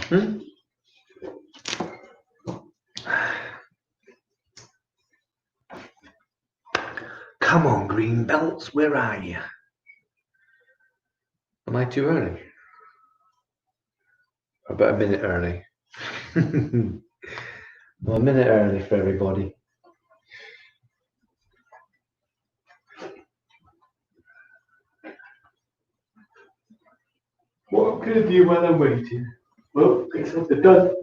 Hmm? Come on, green belts, where are you? Am I too early? About a minute early. Well, a minute early for everybody. What can I do while I'm waiting? Well, get something done.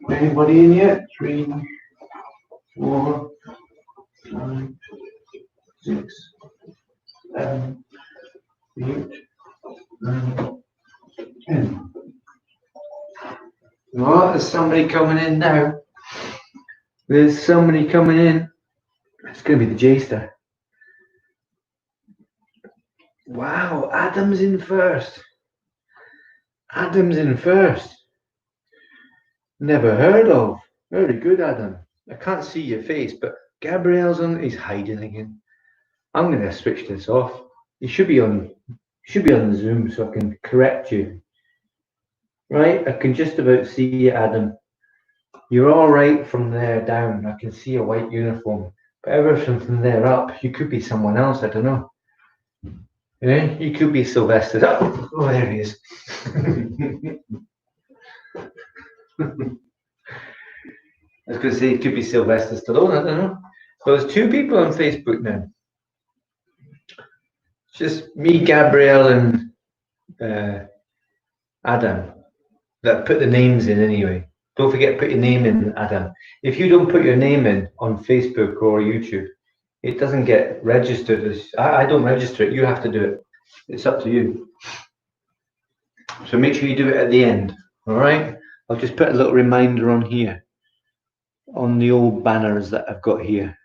Anybody in yet? 3, 4, 5, 6, 7, 8, 9, 10. Well, there's somebody coming in now. There's somebody coming in. It's going to be the J-Star. Wow, Adam's in first. Adam's in first. Never heard of. Very good, Adam. I can't see your face, but Gabriel's on. He's hiding again. I'm going to switch this off. You should be on. Should be on the Zoom, so I can correct you. Right, I can just about see you, Adam. You're all right from there down. I can see a white uniform, but everything from there up, you could be someone else. I don't know. Yeah, you could be Sylvester. Oh, there he is. I was going to say it could be Sylvester Stallone. I don't know. So there's 2 people on Facebook now. It's just me, Gabrielle, and Adam that put the names in anyway. Don't forget to put your name in, Adam. If you don't put your name in on Facebook or YouTube, it doesn't get registered as. I don't register it. You have to do it. It's up to you. So make sure you do it at the end. All right. I'll just put a little reminder on here, on the old banners that I've got here.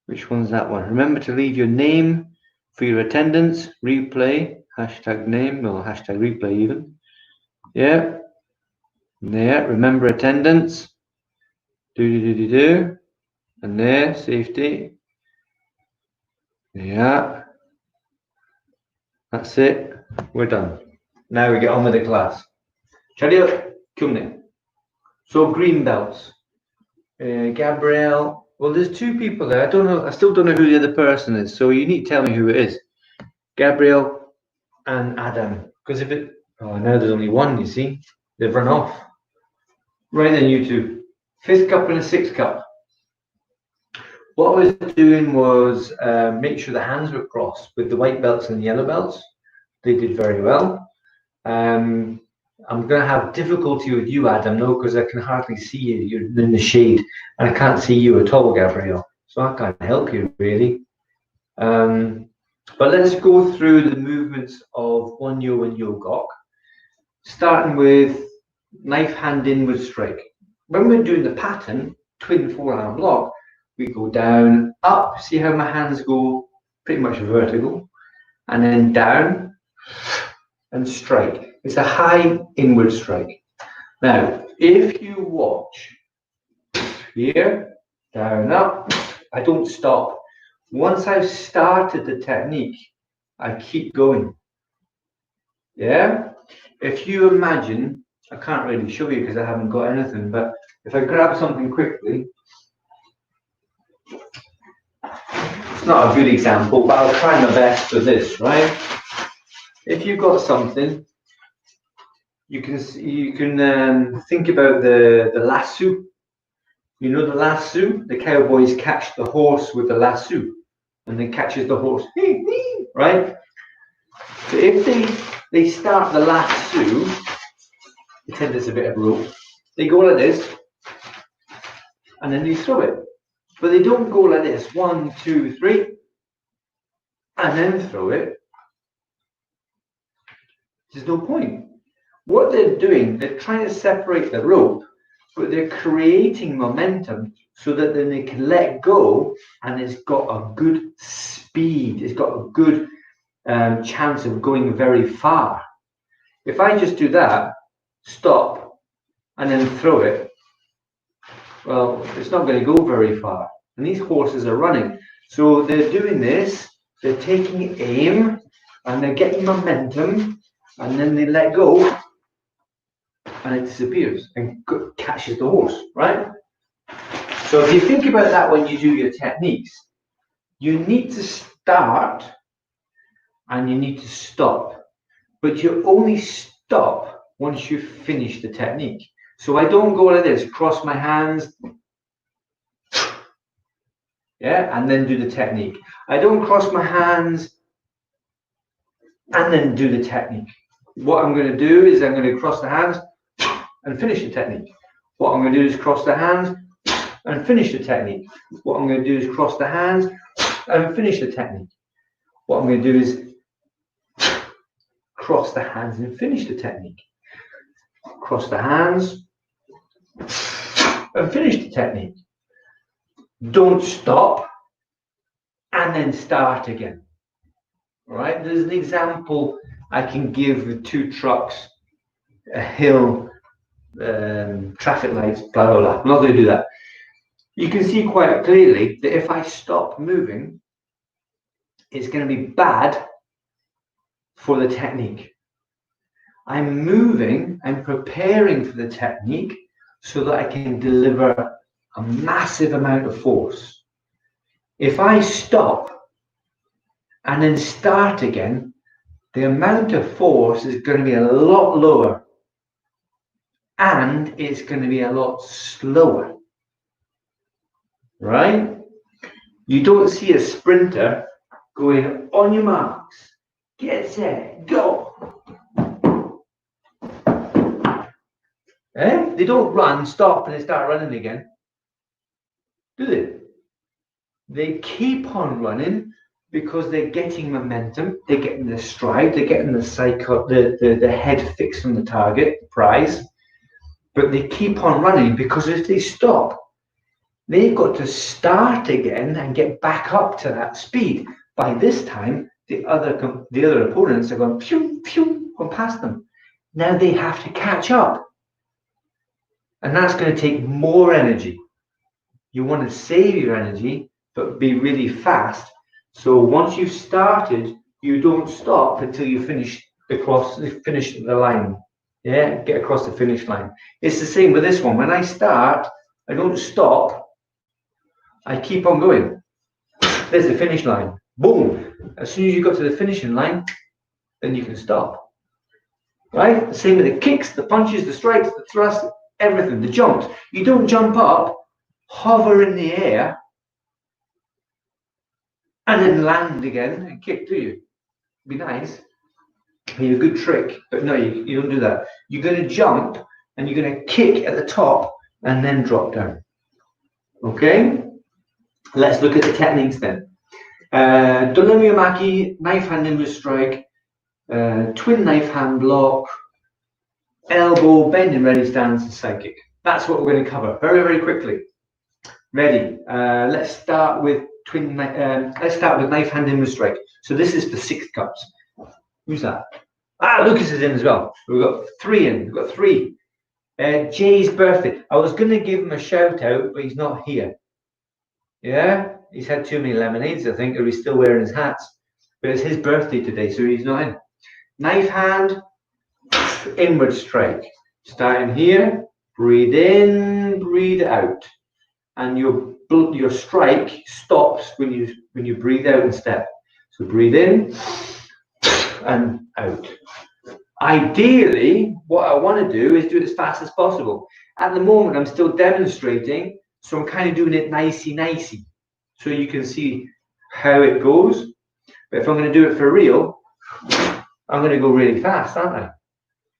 Which one's that one? Remember to leave your name for your attendance, replay, hashtag name, or hashtag replay even. Yeah. There, remember attendance. Do. And there, safety. Yeah. That's it. We're done. Now we get on with the class. Chariot, come. So green belts. Gabrielle. Well, there's 2 people there. I don't know. I still don't know who the other person is. So you need to tell me who it is. Gabrielle and Adam. Because if it. Oh, now there's only 1. You see, they've run off. Right then, you 2. 5th cup and a 6th cup. What I was doing was make sure the hands were crossed with the white belts and the yellow belts. They did very well. I'm going to have difficulty with you, Adam, though, because I can hardly see you. You're in the shade, and I can't see you at all, Gabrielle. So I can't help you, really. But let's go through the movements of Won-Yo and Yo-Gok, starting with knife hand inward strike. When we're doing the pattern, twin forearm block, we go down, up, see how my hands go pretty much vertical, and then down and strike. It's a high inward strike. Now, if you watch here, down, up, I don't stop. Once I've started the technique, I keep going. Yeah? If you imagine, I can't really show you because I haven't got anything, but if I grab something quickly, it's not a good example, but I'll try my best for this, right? If you've got something, you can think about the lasso. You know the lasso? The cowboys catch the horse with the lasso, and then catches the horse, right? So if they start the lasso, pretend it's a bit of rope, they go like this, and then they throw it. But they don't go like this, 1, 2, 3, and then throw it. There's no point. What they're doing, they're trying to separate the rope, but they're creating momentum so that then they can let go, and it's got a good speed. It's got a good chance of going very far. If I just do that, stop, and then throw it, well, it's not going to go very far. And these horses are running. So they're doing this, they're taking aim, and they're getting momentum, and then they let go, and it disappears and catches the horse, right? So if you think about that when you do your techniques, you need to start and you need to stop, but you only stop once you finish the technique. So I don't go like this, cross my hands, yeah, and then do the technique. I don't cross my hands and then do the technique. What I'm going to do is I'm going to cross the hands and finish the technique. What I'm going to do is cross the hands and finish the technique. What I'm going to do is cross the hands and finish the technique. What I'm going to do is cross the hands and finish the technique. Cross the hands and finish the technique. Don't stop and then start again. All right, there's an example I can give with 2 trucks, a hill, traffic lights, blah, blah, blah. I'm not going to do that. You can see quite clearly that if I stop moving, it's going to be bad for the technique. I'm moving, I'm preparing for the technique so that I can deliver a massive amount of force. If I stop and then start again, the amount of force is going to be a lot lower and it's going to be a lot slower, right? You don't see a sprinter going on your marks, get set, go. They don't run, stop, and they start running again, do they? They keep on running because they're getting momentum, they're getting the stride, they're getting the cycle, the head fixed on the target, the prize. But they keep on running because if they stop, they've got to start again and get back up to that speed. By this time, the other opponents are going pew, pew, gone past them. Now they have to catch up. And that's going to take more energy. You want to save your energy, but be really fast. So once you've started, you don't stop until you finish the line. Yeah, get across the finish line. It's the same with this one. When I start, I don't stop. I keep on going. There's the finish line. Boom. As soon as you got to the finishing line, then you can stop. Right? The same with the kicks, the punches, the strikes, the thrusts, everything, the jumps. You don't jump up, hover in the air, and then land again and kick, do you? It'd be nice. Be a good trick, but no, you don't do that. You're going to jump and you're going to kick at the top and then drop down. Okay? Let's look at the techniques then. Dolomio-maki, knife hand inward strike, twin knife hand block, elbow, bend and ready stance, and side kick. That's what we're going to cover very, very quickly. Ready? Let's start with knife hand inward strike. So this is for 6 cups. Who's that? Lucas is in as well. We've got 3 in. We've got 3. Jay's birthday. I was going to give him a shout out, but he's not here. Yeah, he's had too many lemonades, I think, or he's still wearing his hats. But it's his birthday today, so he's not in. Knife hand, inward strike. Starting here, breathe in, breathe out, and your strike stops when you breathe out and step. So breathe in and out. Ideally, what I want to do is do it as fast as possible. At the moment, I'm still demonstrating, so I'm kind of doing it nicey, so you can see how it goes. But if I'm going to do it for real, I'm going to go really fast, aren't I?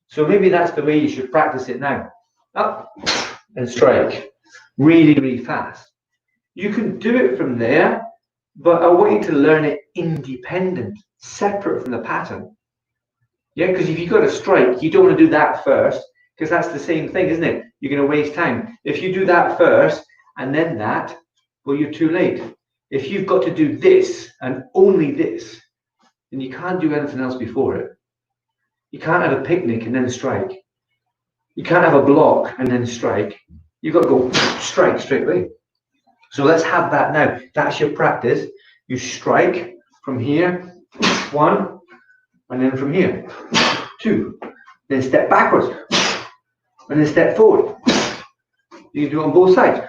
So maybe that's the way you should practice it now. Up and strike, really, really fast. You can do it from there, but I want you to learn it independent, separate from the pattern. Yeah, because if you've got a strike, you don't want to do that first, because that's the same thing, isn't it? You're going to waste time. If you do that first and then that, well, you're too late. If you've got to do this and only this, then you can't do anything else before it. You can't have a picnic and then strike. You can't have a block and then strike. You've got to go strike straight away. So let's have that now. That's your practice. You strike from here, 1, and then from here, 2. Then step backwards, and then step forward. You can do it on both sides.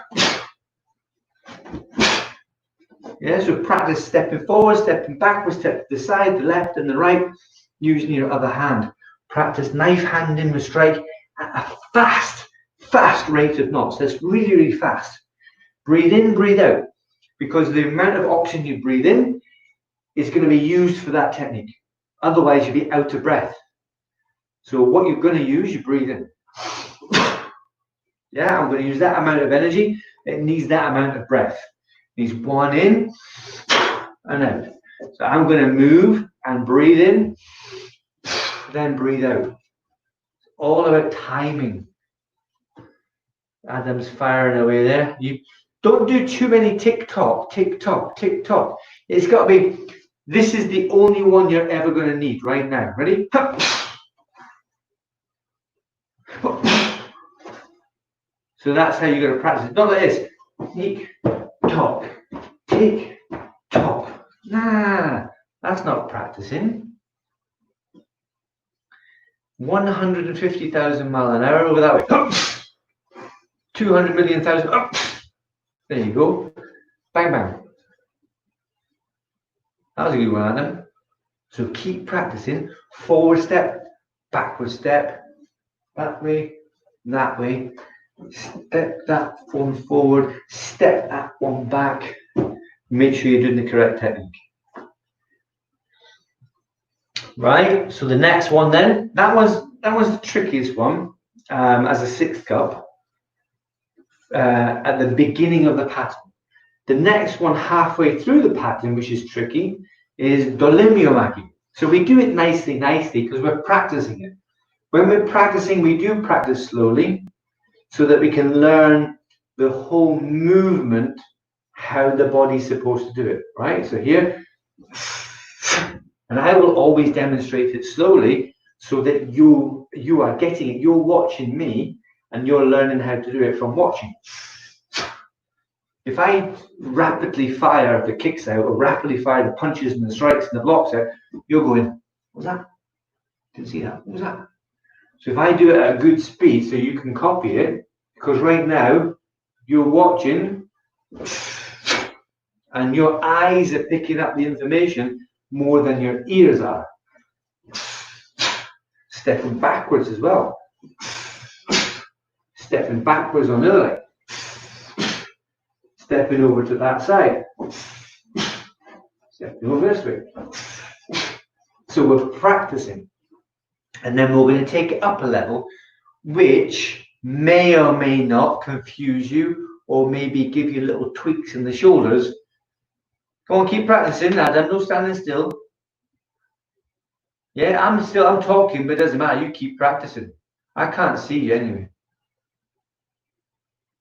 Yeah, so practice stepping forward, stepping backwards, step to the side, the left and the right, using your other hand. Practice knife handing with strike at a fast rate of knots. That's really, really fast. Breathe in, breathe out, because the amount of oxygen you breathe in is going to be used for that technique. Otherwise, you'll be out of breath. So what you're going to use, you breathe in. Yeah, I'm going to use that amount of energy. It needs that amount of breath. It needs 1 in and out. So I'm going to move and breathe in, then breathe out. It's all about timing. Adam's firing away there. You don't do too many tick-tock, tick-tock, tick-tock. It's got to be, this is the only one you're ever going to need right now. Ready? So that's how you're going to practice it. Not like this. Tick-tock, tick-tock. Nah, that's not practicing. 150,000 miles an hour over that way. 200 million thousand. There you go. Bang, bang. That was a good one, Adam. So keep practicing. Forward step, backward step, that way, that way. Step that one forward, step that one back. Make sure you're doing the correct technique. Right, so the next one then, that was the trickiest one as a 6th cup at the beginning of the pattern. The next one halfway through the pattern, which is tricky, is Doliomaki. So we do it nicely because we're practicing it. When we're practicing, we do practice slowly so that we can learn the whole movement, how the body's supposed to do it, right? So here, and I will always demonstrate it slowly so that you are getting it. You're watching me and you're learning how to do it from watching. If I rapidly fire the kicks out or rapidly fire the punches and the strikes and the blocks out, you're going, what was that? Didn't see that. What was that? So if I do it at a good speed so you can copy it, because right now you're watching and your eyes are picking up the information more than your ears are. Stepping backwards as well. Stepping backwards on the other leg. Stepping over to that side. Stepping over this way. So we're practicing. And then we're going to take it up a level, which may or may not confuse you, or maybe give you little tweaks in the shoulders. Go on, keep practicing, Adam. No standing still. Yeah, I'm talking, but it doesn't matter. You keep practicing. I can't see you anyway.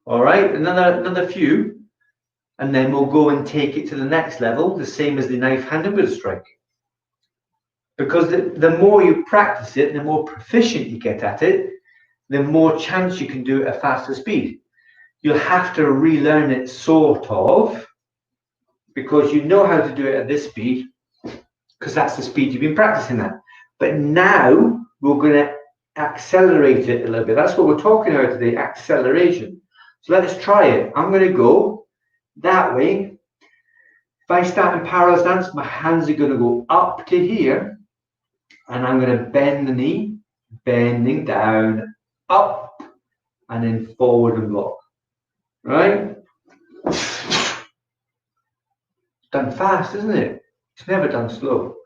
All right, another few, and then we'll go and take it to the next level, the same as the knife handing with a strike. Because the more you practice it, the more proficient you get at it, the more chance you can do it at a faster speed. You'll have to relearn it sort of, because you know how to do it at this speed, because that's the speed you've been practicing at. But now we're going to accelerate it a little bit. That's what we're talking about today, acceleration. So let's try it. I'm going to go that way. If I start in parallel stance, my hands are going to go up to here, and I'm going to bend the knee, bending down, up, and then forward and block. Right? Done fast, isn't it? It's never done slow.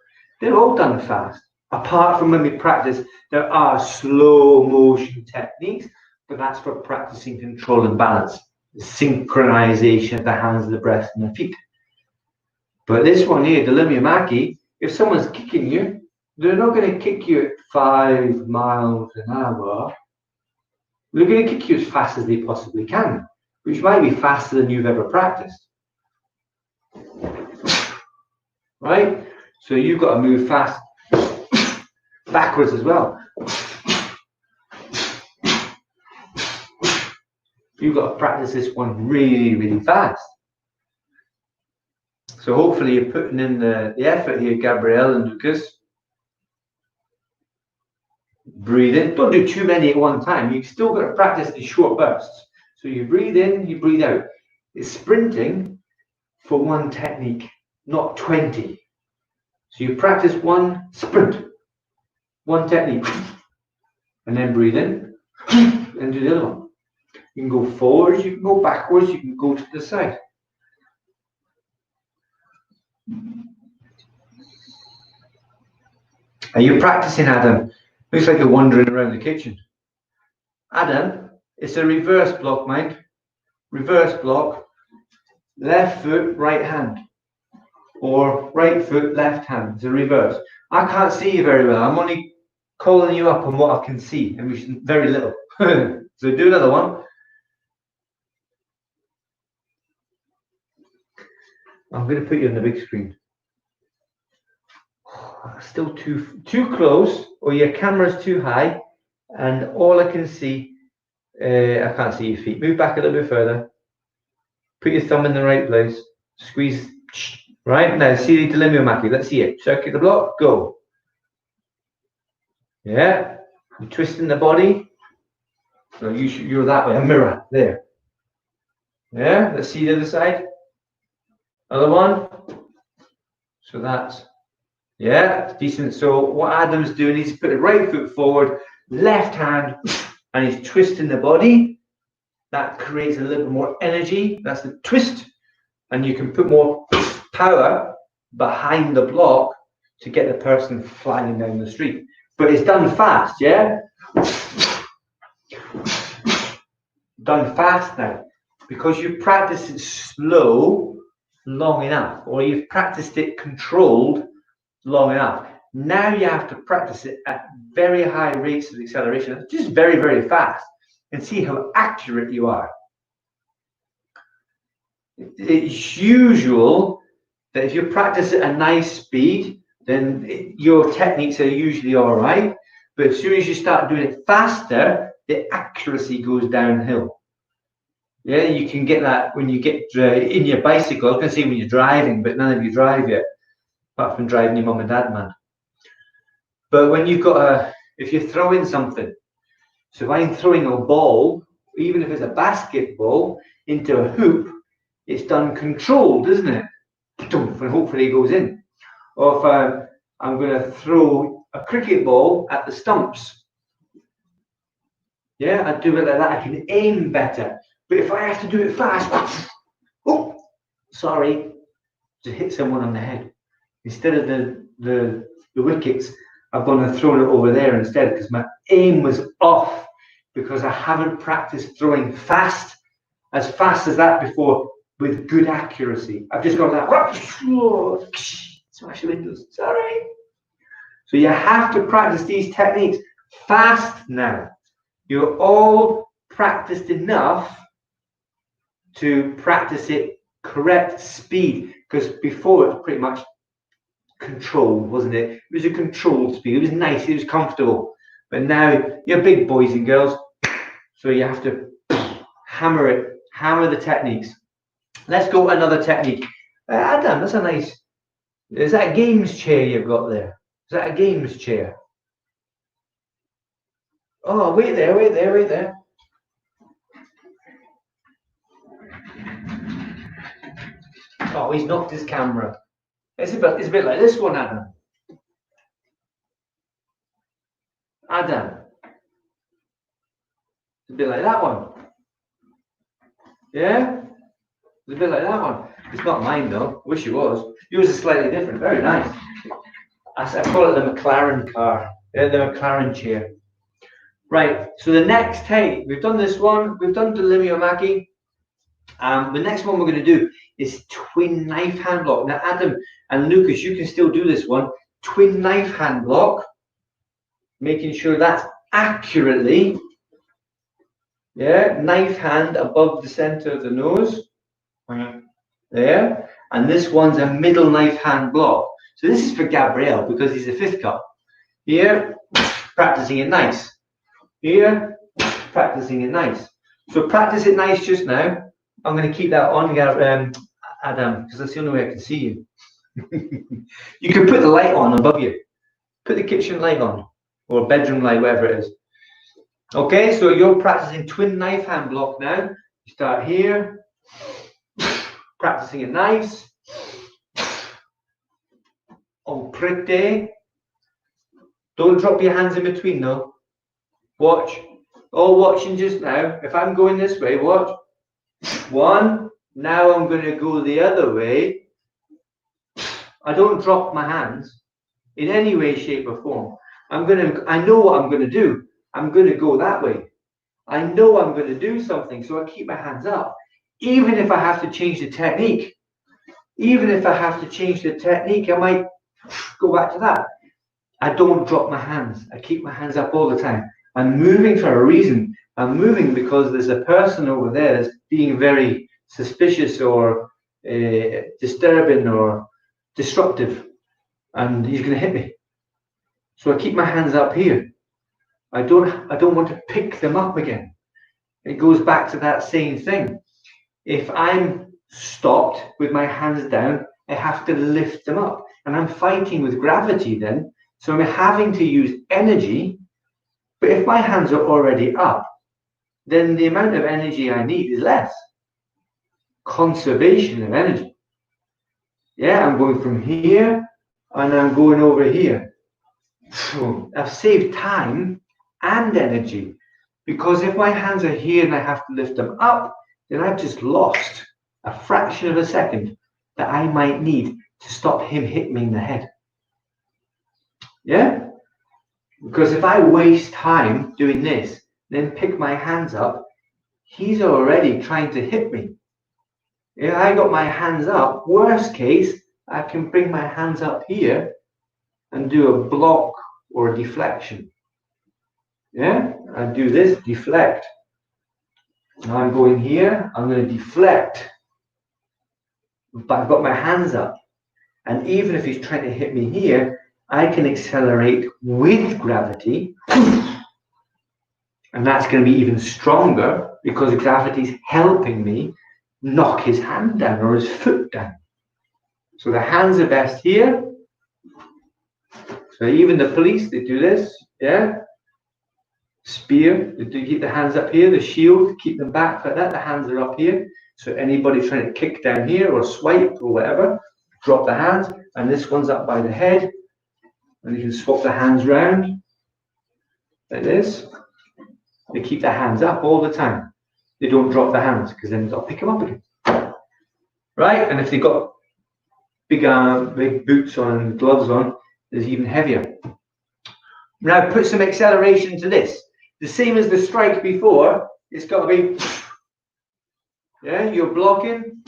They're all done fast. Apart from when we practice, there are slow motion techniques, but that's for practicing control and balance, the synchronization of the hands, the breath, and the feet. But this one here, Doliomaki, if someone's kicking you, they're not going to kick you at 5 miles an hour. They're going to kick you as fast as they possibly can, which might be faster than you've ever practiced. Right? So you've got to move fast backwards as well. You've got to practice this one really, really fast. So hopefully you're putting in the effort here, Gabrielle and Lucas. Breathe in. Don't do too many at one time. You've still got to practice these short bursts. So you breathe in, you breathe out. It's sprinting for one technique, not 20. So you practice one sprint, one technique, and then breathe in and do the other one. You can go forwards, you can go backwards, you can go to the side. Are you practicing, Adam? Looks like you're wandering around the kitchen. Adam, it's a reverse block, mind. Reverse block, left foot, right hand. Or right foot, left hand. It's a reverse. I can't see you very well. I'm only calling you up on what I can see, and which is very little. So do another one. I'm going to put you on the big screen. Still too close, or your camera's too high, and all I can see, I can't see your feet. Move back a little bit further. Put your thumb in the right place. Squeeze. Right now, see the Delimio Maki. Let's see it. Circuit the block. Go. Yeah. You're twisting the body. So you're that way. A mirror there. Yeah. Let's see the other side. Other one. So that's. Yeah, decent. So what Adam's doing, he's put the right foot forward, left hand, and he's twisting the body. That creates a little bit more energy. That's the twist. And you can put more power behind the block to get the person flying down the street. But it's done fast, yeah? Done fast now. Because you practiced it slow long enough, or you've practiced it controlled long enough. Now you have to practice it at very high rates of acceleration, just very, very fast, and see how accurate you are. It's usual that if you practice at a nice speed, then your techniques are usually all right. But as soon as you start doing it faster, the accuracy goes downhill. Yeah, you can get that when you get in your bicycle. I was going to say when you're driving, but none of you drive yet, apart from driving your mum and dad, man. But when you've got if you're throwing something, so if I'm throwing a ball, even if it's a basketball, into a hoop, it's done controlled, isn't it? And hopefully it goes in. Or if I'm going to throw a cricket ball at the stumps, yeah, I do it like that. I can aim better. But if I have to do it fast, oh, sorry, to hit someone on the head. Instead of the wickets, I've gone and thrown it over there instead because my aim was off because I haven't practiced throwing fast as that before with good accuracy. I've just gone like, smash the windows, sorry. So you have to practice these techniques fast now. You're all practiced enough to practice it correct speed, because before it was pretty much controlled, wasn't it? It was a controlled speed. It was nice, it was comfortable. But now you're big boys and girls, so you have to hammer it, hammer the techniques. Let's go another technique. Adam, that's a nice. Is that a games chair you've got there? Is that a games chair? Oh, wait there, wait there, wait there. Oh, he's knocked his camera. It's a bit like this one, Adam. Adam. It's a bit like that one. Yeah? It's a bit like that one. It's not mine though. Wish it was. Yours is slightly different. Very nice. I call it the McLaren car. Yeah, the McLaren chair. Right. So the next, hey, we've done this one. We've done Delimio Maki. The next one we're going to do is twin knife hand block. Now, Adam and Lucas, you can still do this one. Twin knife hand block. Making sure that's accurately. Yeah, knife hand above the center of the nose. There. And this one's a middle knife hand block. So this is for Gabriel because he's a fifth cup. Here, practicing it nice. Here, practicing it nice. So practice it nice just now. I'm going to keep that on, Adam, because that's the only way I can see you. You can put the light on above you. Put the kitchen light on, or bedroom light, whatever it is. Okay, so you're practicing twin knife hand block now. You start here, practicing it nice. Oh, pretty. Don't drop your hands in between though. Watch. All watching just now. If I'm going this way, watch. One. Now I'm going to go the other way. I don't drop my hands in any way, shape, or form. I know what I'm going to do. I'm going to go that way. I know I'm going to do something, so I keep my hands up. Even if I have to change the technique. Even if I have to change the technique, I might go back to that. I don't drop my hands. I keep my hands up all the time. I'm moving for a reason. I'm moving because there's a person over there that's being very suspicious or disturbing or disruptive, and he's going to hit me. So I keep my hands up here. I don't want to pick them up again. It goes back to that same thing. If I'm stopped with my hands down, I have to lift them up, and I'm fighting with gravity then. So I'm having to use energy. But if my hands are already up, then the amount of energy I need is less. Conservation of energy. Yeah, I'm going from here and I'm going over here. I've saved time and energy, because if my hands are here and I have to lift them up, then I've just lost a fraction of a second that I might need to stop him hitting me in the head. Yeah? Because if I waste time doing this, then pick my hands up, he's already trying to hit me. If I got my hands up, worst case, I can bring my hands up here and do a block or a deflection. Yeah, I do this, deflect. Now I'm going here, I'm going to deflect. But I've got my hands up. And even if he's trying to hit me here, I can accelerate with gravity. And that's going to be even stronger because gravity's helping me knock his hand down or his foot down. So the hands are best here. So even the police, they do this, yeah. Spear, they do keep the hands up here. The shield, keep them back like that. The hands are up here. So anybody trying to kick down here or swipe or whatever, drop the hands. And this one's up by the head. And you can swap the hands round like this. They keep their hands up all the time. They don't drop the hands because then they'll pick them up again. Right? And if they've got big boots on and gloves on, it's even heavier. Now put some acceleration to this. The same as the strike before, it's got to be, yeah, you're blocking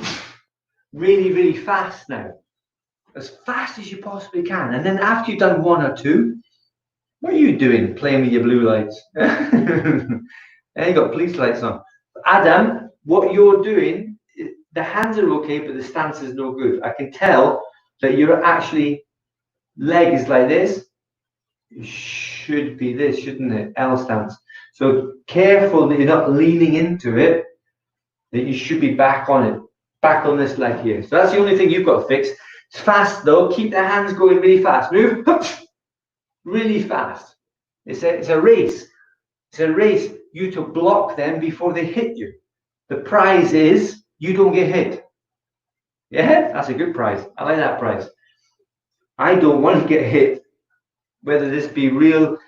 really, really fast now. As fast as you possibly can. And then after you've done one or two, what are you doing playing with your blue lights? And you got police lights on. Adam, what you're doing, the hands are okay, but the stance is no good. I can tell that you're actually legs like this. It should be this, shouldn't it? L stance. So careful that you're not leaning into it, that you should be back on it, back on this leg here. So that's the only thing you've got to fix. It's fast though, keep the hands going really fast. Move really fast. It's a race. It's a race. You to block them before they hit you. The prize is you don't get hit. Yeah, that's a good prize. I like that prize. I don't want to get hit. Whether this be real,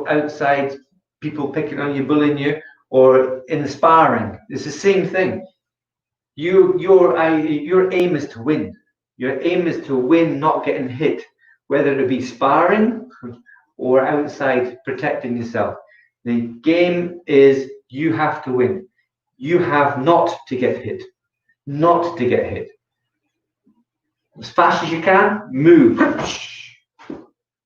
outside people picking on you, bullying you, or in the sparring, it's the same thing. Your aim is to win. Your aim is to win, not getting hit, whether it be sparring or outside protecting yourself. The game is you have to win. You have not to get hit. Not to get hit. As fast as you can, move.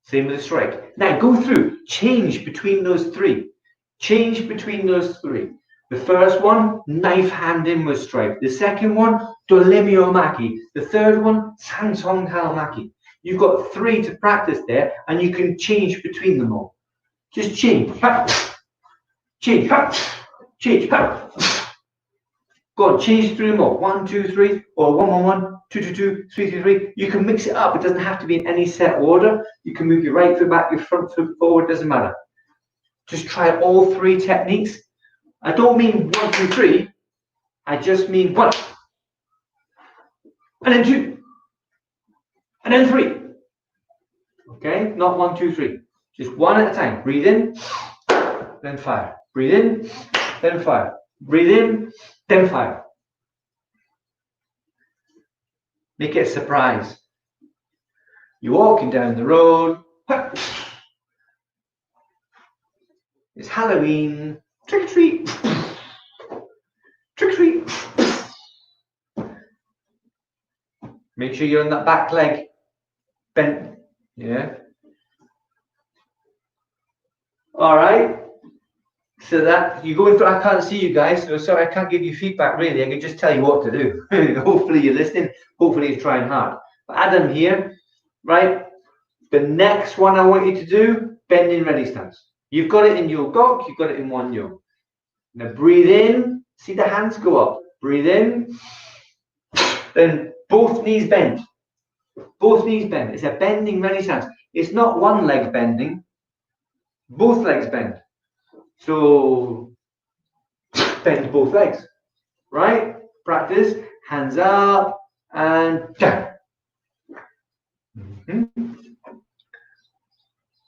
Same with the strike. Now go through, change between those three. Change between those three. The first one, knife hand inward strike. The second one, Dolemio Maki. The third one, Sansong Hal Maki. You've got three to practice there, and you can change between them all. Just change. Change. change. Go on, change 3 more. 1, 2, 3, or 1, 1, 1, 2, 2, 2, 3, 3, 3. You can mix it up. It doesn't have to be in any set order. You can move your right foot back, your front foot forward, doesn't matter. Just try all 3 techniques. I don't mean 1, 2, 3. I just mean 1, and then 2, and then 3. Okay, not 1, 2, 3. Just 1 at a time. Breathe in, then fire. Breathe in, then fire. Breathe in, then fire. Make it a surprise. You're walking down the road. It's Halloween. Trick or treat. Trick or treat. Make sure you're on that back leg bent. Yeah. All right. So that you go in front. I can't see you guys, so sorry, I can't give you feedback really. I can just tell you what to do. Hopefully you're listening. Hopefully you're trying hard. But Adam here, right? The next one I want you to do, bending ready stance. You've got it in your gok, you've got it in one yo. Now breathe in. See the hands go up. Breathe in. Then both knees bend. Both knees bend. It's a bending ready stance. It's not one leg bending. Both legs bend. So bend both legs, right? Practice, hands up and down.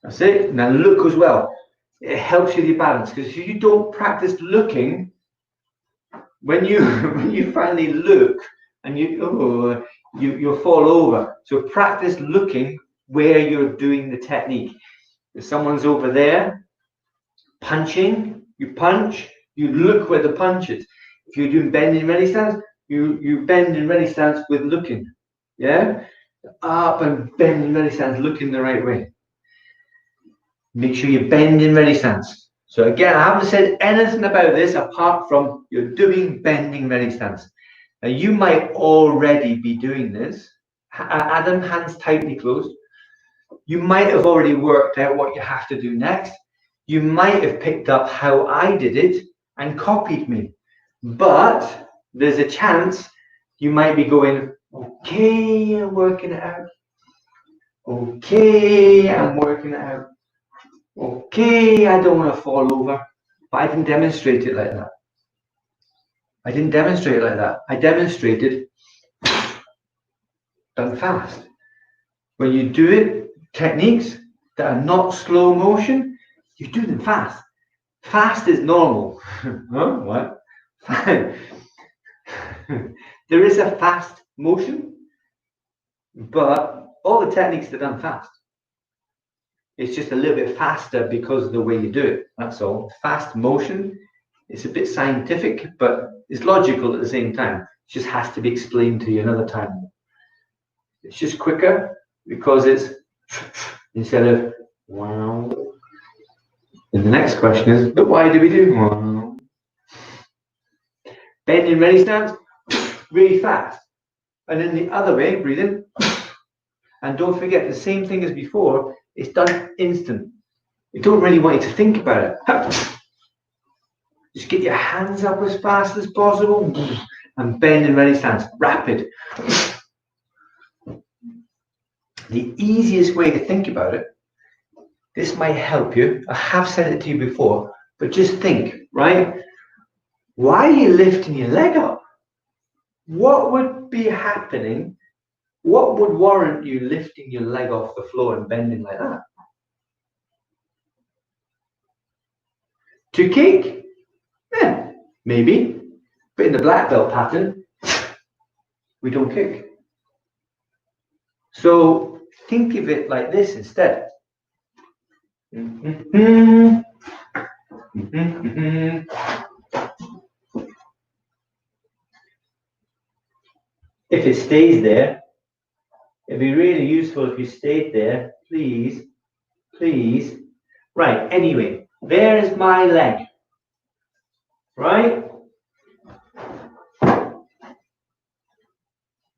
That's it. Now look as well. It helps with your balance, because if you don't practice looking, when you finally look and you'll fall over. So practice looking where you're doing the technique. If someone's over there punching, you punch, you look where the punch is. If you're doing bending ready stance, you bend in ready stance with looking. Yeah? Up and bend in ready stance, looking the right way. Make sure you bend in ready stance. So again, I haven't said anything about this apart from you're doing bending ready stance. Now you might already be doing this. Adam, hands tightly closed. You might have already worked out what you have to do next. You might have picked up how I did it and copied me. But there's a chance you might be going, okay, I'm working it out. Okay, I'm working it out. Okay, I don't want to fall over. But I didn't demonstrate it like that. I didn't demonstrate it like that. I demonstrated done fast. When you do it, techniques that are not slow motion, you do them fast. Fast is normal. Huh? What? There is a fast motion, but all the techniques are done fast. It's just a little bit faster because of the way you do it. That's all. Fast motion. It's a bit scientific, but it's logical at the same time. It just has to be explained to you another time. It's just quicker because it's instead of wow. And the next question is, but why do we do wow? Bend in ready stance, really fast. And then the other way, breathe in. And don't forget, the same thing as before, it's done instant. You don't really want you to think about it. Just get your hands up as fast as possible and bend in ready stance, rapid. The easiest way to think about it, this might help you. I have said it to you before, but just think, right? Why are you lifting your leg up? What would be happening? What would warrant you lifting your leg off the floor and bending like that? To kick? Yeah, maybe. But in the black belt pattern, we don't kick. So think of it like this instead. If it stays there, it'd be really useful if you stayed there, please, please. Right, anyway, there is my leg, right?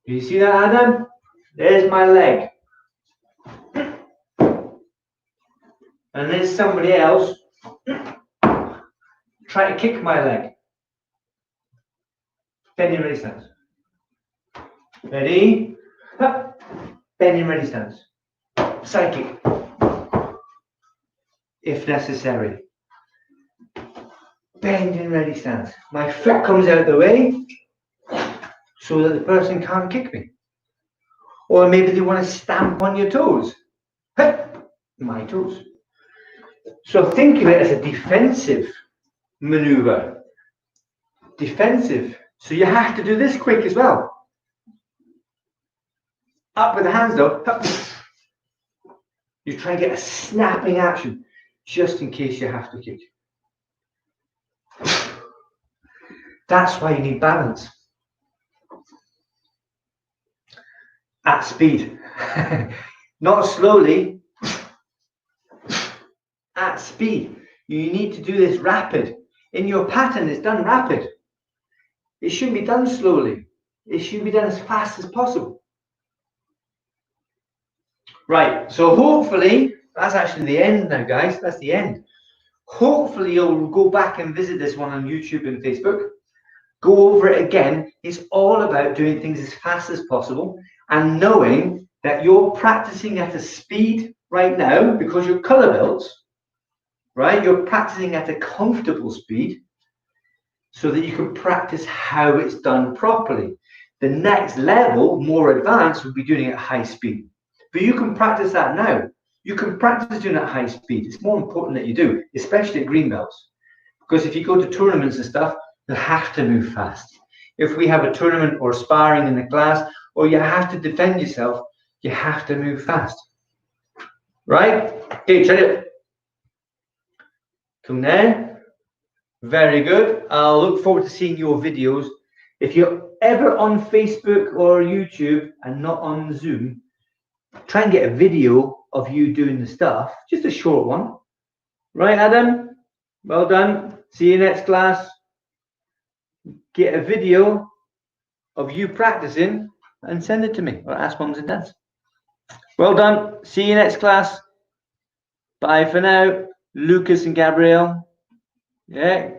Do you see that, Adam? There's my leg. And there's somebody else Try to kick my leg. Bending ready stance. Ready? Up. Bending ready stance. Side kick. If necessary. Bending ready stance. My foot comes out of the way so that the person can't kick me. Or maybe they want to stamp on your toes. My toes. So think of it as a defensive maneuver. Defensive. So you have to do this quick as well. Up with the hands though. You try and get a snapping action just in case you have to kick. That's why you need balance. At speed. Not slowly. At speed. You need to do this rapid. In your pattern, it's done rapid. It shouldn't be done slowly. It should be done as fast as possible. Right, so hopefully, that's actually the end now, guys. That's the end. Hopefully, you'll go back and visit this one on YouTube and Facebook. Go over it again. It's all about doing things as fast as possible and knowing that you're practicing at a speed right now because you're color belts, right? You're practicing at a comfortable speed so that you can practice how it's done properly. The next level, more advanced, would be doing it at high speed. But you can practice that now. You can practice doing it at high speed. It's more important that you do, especially at green belts. Because if you go to tournaments and stuff, you have to move fast. If we have a tournament or sparring in the class, or you have to defend yourself, you have to move fast. Right? Okay, try it. Come there. Very good. I'll look forward to seeing your videos. If you're ever on Facebook or YouTube and not on Zoom, try and get a video of you doing the stuff, just a short one. Right, Adam? Well done. See you next class. Get a video of you practicing and send it to me, or ask mums and dads. Well done. See you next class. Bye for now. Lucas and Gabrielle. Yeah.